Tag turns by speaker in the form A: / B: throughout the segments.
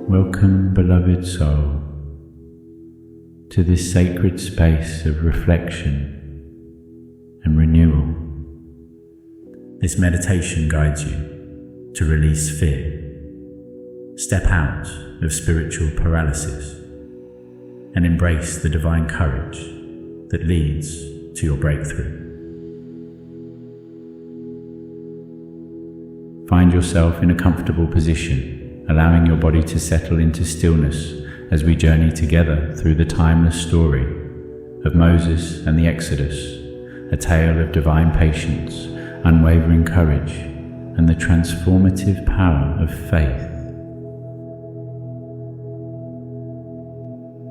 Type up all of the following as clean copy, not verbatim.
A: Welcome, beloved soul, to this sacred space of reflection and renewal. This meditation guides you to release fear, step out of spiritual paralysis, and embrace the divine courage that leads to your breakthrough. Find yourself in a comfortable position, allowing your body to settle into stillness as we journey together through the timeless story of Moses and the Exodus, a tale of divine patience, unwavering courage, and the transformative power of faith.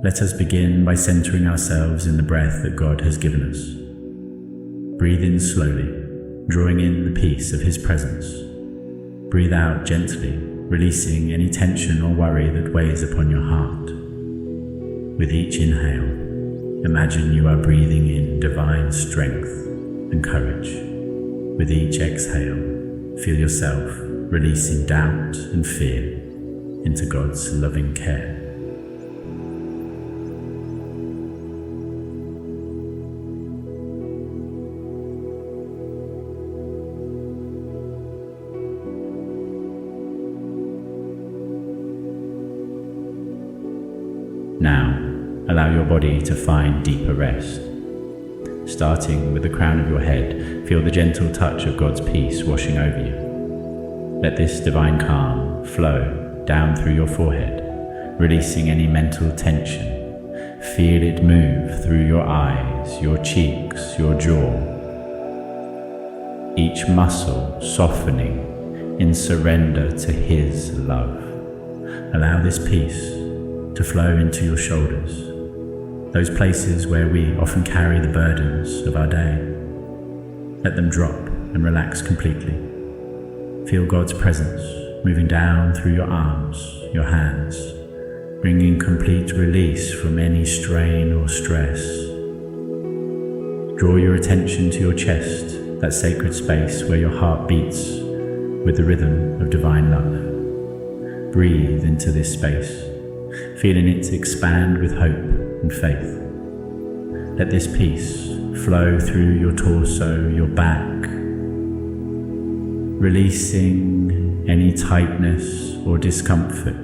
A: Let us begin by centering ourselves in the breath that God has given us. Breathe in slowly, drawing in the peace of His presence. Breathe out gently, releasing any tension or worry that weighs upon your heart. With each inhale, imagine you are breathing in divine strength and courage. With each exhale, feel yourself releasing doubt and fear into God's loving care. Now, allow your body to find deeper rest. Starting with the crown of your head, feel the gentle touch of God's peace washing over you. Let this divine calm flow down through your forehead, releasing any mental tension. Feel it move through your eyes, your cheeks, your jaw. Each muscle softening in surrender to His love. Allow this peace to flow into your shoulders, those places where we often carry the burdens of our day. Let them drop and relax completely. Feel God's presence moving down through your arms, your hands, bringing complete release from any strain or stress. Draw your attention to your chest, that sacred space where your heart beats with the rhythm of divine love. Breathe into this space, feeling it expand with hope and faith. Let this peace flow through your torso, your back, releasing any tightness or discomfort.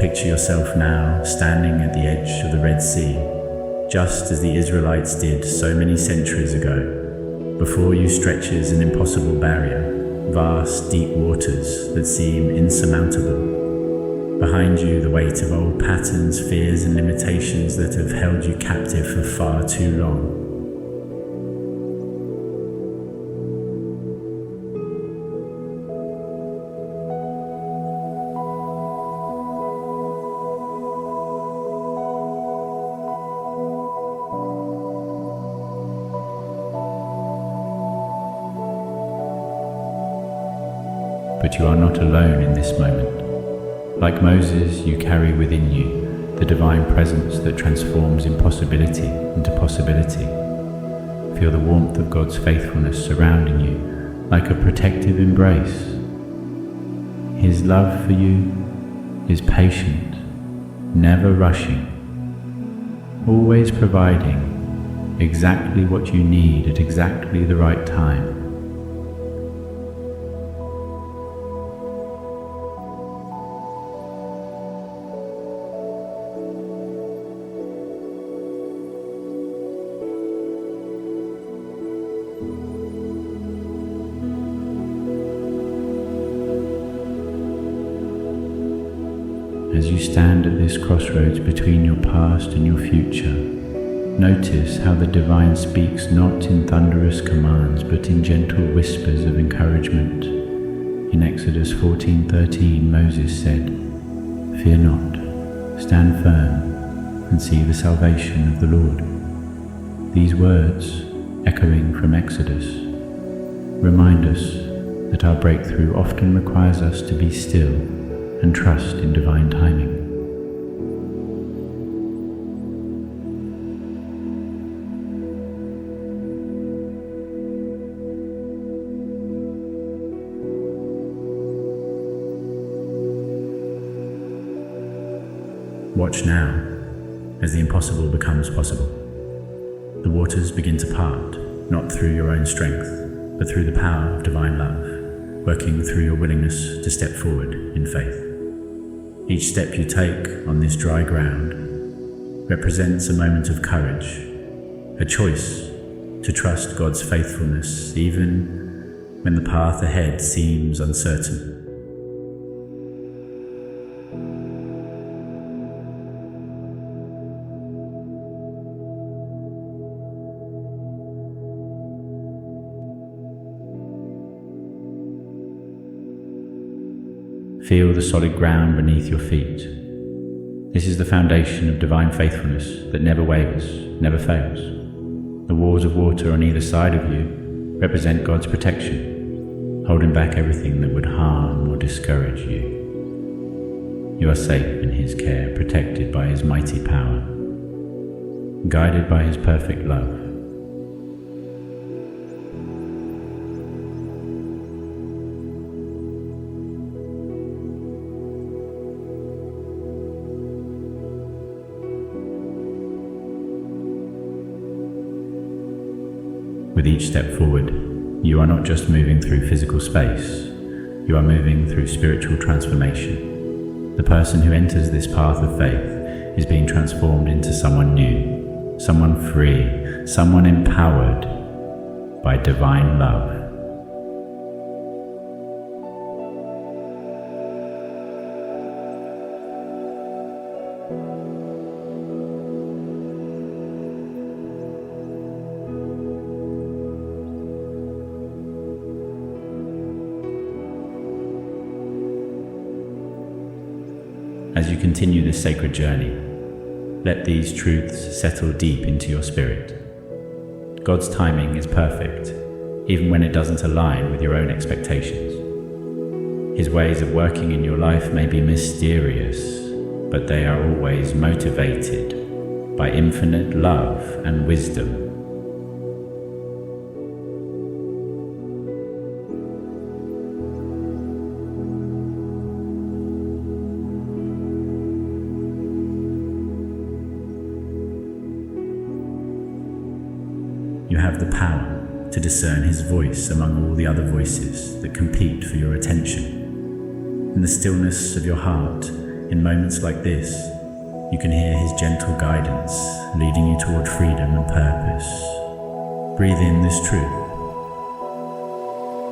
A: Picture yourself now standing at the edge of the Red Sea, just as the Israelites did so many centuries ago. Before you stretches an impossible barrier, vast deep waters that seem insurmountable. Behind you, the weight of old patterns, fears and limitations that have held you captive for far too long. But you are not alone in this moment. Like Moses, you carry within you the divine presence that transforms impossibility into possibility. Feel the warmth of God's faithfulness surrounding you like a protective embrace. His love for you is patient, never rushing, always providing exactly what you need at exactly the right time. As you stand at this crossroads between your past and your future, notice how the divine speaks not in thunderous commands but in gentle whispers of encouragement. In Exodus 14:13, Moses said, "Fear not, stand firm and see the salvation of the Lord." These words, echoing from Exodus, remind us that our breakthrough often requires us to be still and trust in divine timing. Watch now as the impossible becomes possible. The waters begin to part, not through your own strength, but through the power of divine love, working through your willingness to step forward in faith. Each step you take on this dry ground represents a moment of courage, a choice to trust God's faithfulness even when the path ahead seems uncertain. Feel the solid ground beneath your feet. This is the foundation of divine faithfulness that never wavers, never fails. The walls of water on either side of you represent God's protection, holding back everything that would harm or discourage you. You are safe in His care, protected by His mighty power, guided by His perfect love. With each step forward, you are not just moving through physical space, you are moving through spiritual transformation. The person who enters this path of faith is being transformed into someone new, someone free, someone empowered by divine love. As you continue this sacred journey, let these truths settle deep into your spirit. God's timing is perfect, even when it doesn't align with your own expectations. His ways of working in your life may be mysterious, but they are always motivated by infinite love and wisdom. You have the power to discern His voice among all the other voices that compete for your attention. In the stillness of your heart, in moments like this, you can hear His gentle guidance leading you toward freedom and purpose. Breathe in this truth.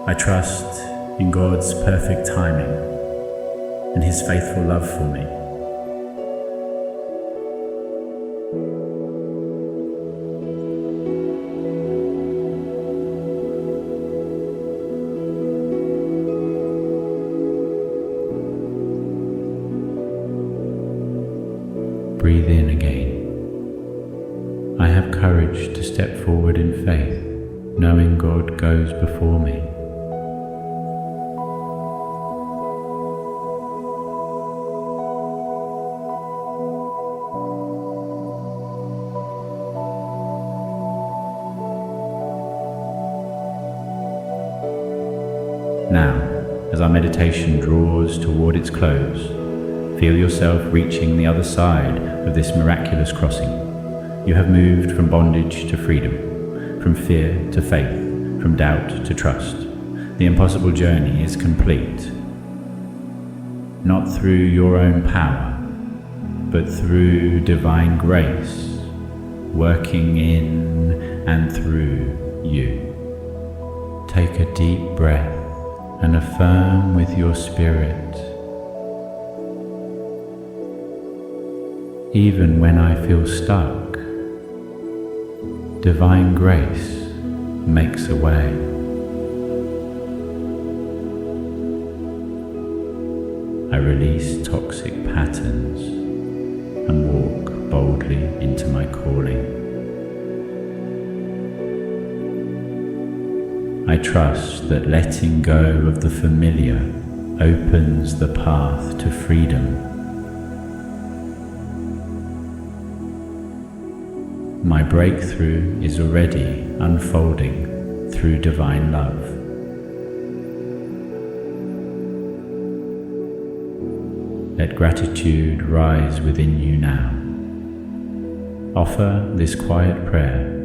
A: I trust in God's perfect timing and His faithful love for me. Breathe in again. I have courage to step forward in faith, knowing God goes before me. Now, as our meditation draws toward its close, feel yourself reaching the other side of this miraculous crossing. You have moved from bondage to freedom, from fear to faith, from doubt to trust. The impossible journey is complete. Not through your own power, but through divine grace, working in and through you. Take a deep breath and affirm with your spirit, even when I feel stuck, divine grace makes a way. I release toxic patterns and walk boldly into my calling. I trust that letting go of the familiar opens the path to freedom. My breakthrough is already unfolding through divine love. Let gratitude rise within you now. Offer this quiet prayer.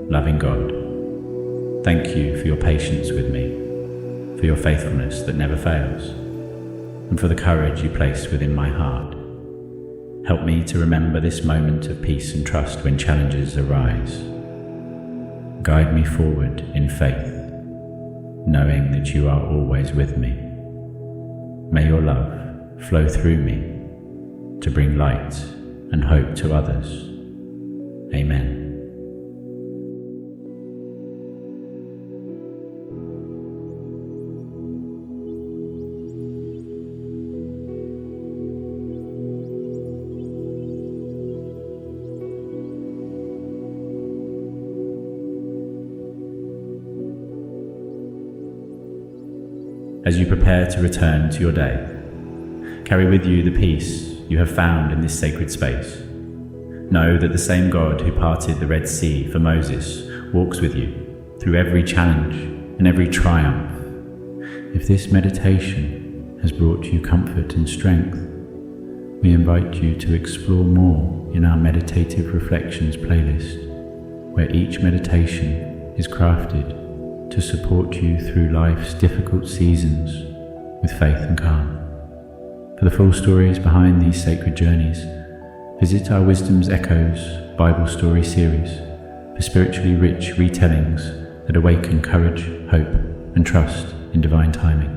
A: Loving God, thank you for your patience with me, for your faithfulness that never fails, and for the courage you place within my heart. Help me to remember this moment of peace and trust when challenges arise. Guide me forward in faith, knowing that you are always with me. May your love flow through me to bring light and hope to others. Amen. As you prepare to return to your day, carry with you the peace you have found in this sacred space. Know that the same God who parted the Red Sea for Moses walks with you through every challenge and every triumph. If this meditation has brought you comfort and strength, we invite you to explore more in our Meditative Reflections playlist, where each meditation is crafted to support you through life's difficult seasons with faith and calm. For the full stories behind these sacred journeys, visit our Wisdom's Echoes Bible Story series for spiritually rich retellings that awaken courage, hope, and trust in divine timing.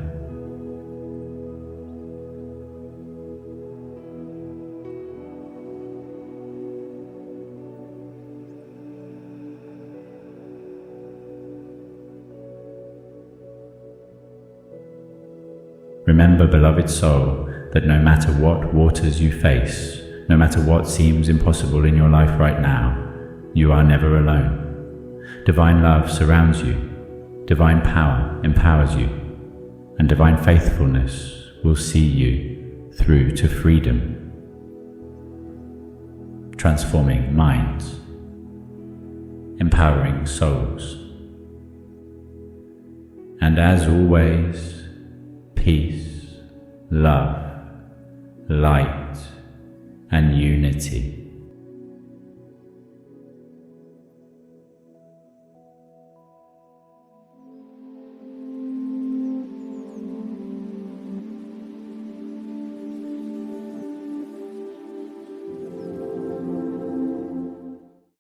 A: Remember, beloved soul, that no matter what waters you face, no matter what seems impossible in your life right now, you are never alone. Divine love surrounds you, divine power empowers you, and divine faithfulness will see you through to freedom, transforming minds, empowering souls. And as always, peace, love, light, and unity.